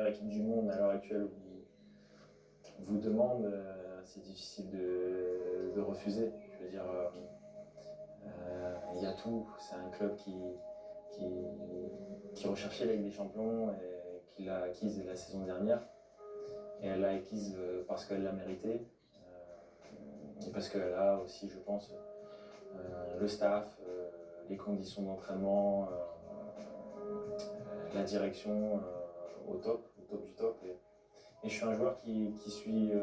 équipe du monde à l'heure actuelle vous demande, c'est difficile de refuser. Je veux dire, il y a tout. C'est un club qui recherchait la Ligue des Champions et qui l'a acquise la saison dernière. Et elle l'a acquise parce qu'elle l'a mérité. Et parce qu'elle a aussi, je pense, le staff, les conditions d'entraînement, la direction au top du top. Et je suis un joueur qui suis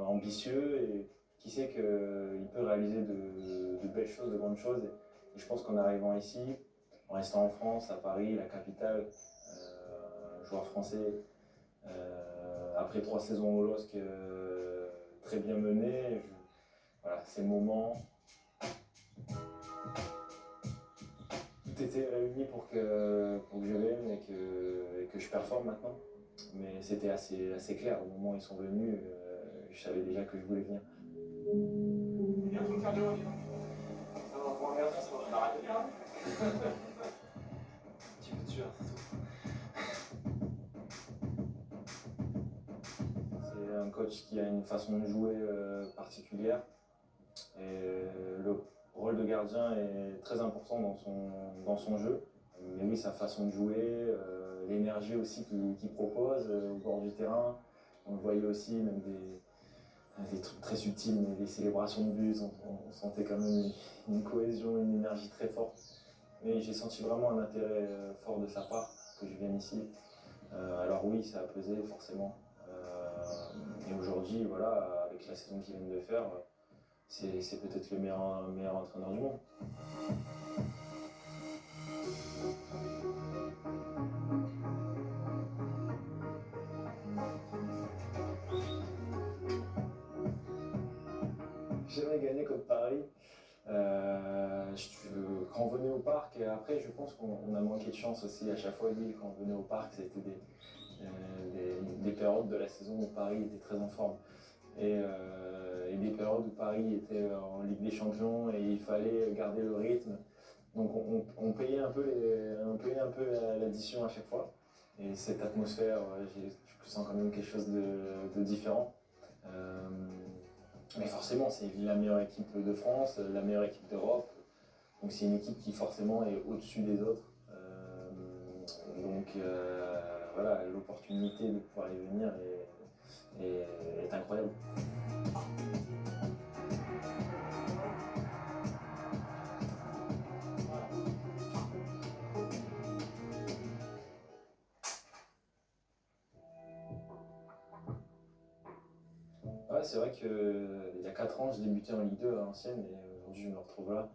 ambitieux et qui sait qu'il peut réaliser de belles choses, de grandes choses. Et je pense qu'en arrivant ici, en restant en France, à Paris, la capitale, joueur français, après 3 saisons au LOSC très bien menées, voilà, ces moments, tout était réuni pour que je vienne et que je performe maintenant. Mais c'était assez clair, au moment où ils sont venus, je savais déjà que je voulais venir. Il est en train de faire de l'eau, dis donc. Non, pour un gardien, ça va arrêter là. Tu peux tuer, c'est tout. C'est un coach qui a une façon de jouer particulière. Et le rôle de gardien est très important dans son jeu. Mais oui, sa façon de jouer, l'énergie aussi qu'il propose au bord du terrain. On le voyait aussi, même des trucs très subtils, mais les célébrations de buts, on sentait quand même une cohésion, une énergie très forte. Mais j'ai senti vraiment un intérêt fort de sa part que je vienne ici. Alors oui, ça a pesé forcément. Et aujourd'hui, voilà, avec la saison qu'ils viennent de faire, c'est peut-être le meilleur entraîneur du monde. J'ai jamais gagné contre Paris. Quand on venait au parc, et après je pense qu'on a manqué de chance aussi à chaque fois. Lille, quand on venait au parc, c'était des périodes de la saison où Paris était très en forme. Et des périodes où Paris était en Ligue des Champions et il fallait garder le rythme. Donc on payait un peu l'addition à chaque fois. Et cette atmosphère, je sens quand même quelque chose de différent. Mais forcément, c'est la meilleure équipe de France, la meilleure équipe d'Europe. Donc c'est une équipe qui forcément est au-dessus des autres. Voilà, l'opportunité de pouvoir y venir est incroyable. Ouais, c'est vrai qu'il y a 4 ans, j'ai débuté en Ligue 2 à l'ancienne et aujourd'hui je me retrouve là.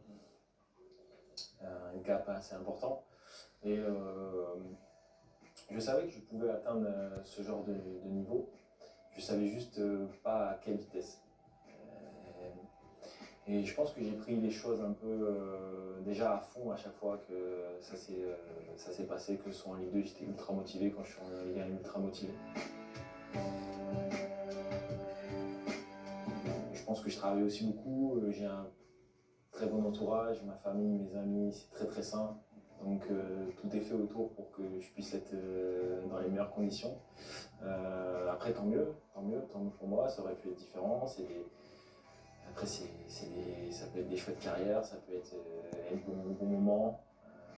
Un gap assez important. Et je savais que je pouvais atteindre ce genre de niveau. Je savais juste pas à quelle vitesse. Et je pense que j'ai pris les choses un peu déjà à fond à chaque fois que ça s'est passé, que ce soit en Ligue 2, j'étais ultra motivé, quand je suis en Ligue 1, ultra motivé. Je pense que je travaille aussi beaucoup, j'ai un très bon entourage, ma famille, mes amis, c'est très très sain. Donc tout est fait autour pour que je puisse être dans les meilleures conditions. Après tant mieux pour moi, ça aurait pu être différent. Après ça peut être des choix de carrière, ça peut être bon moment.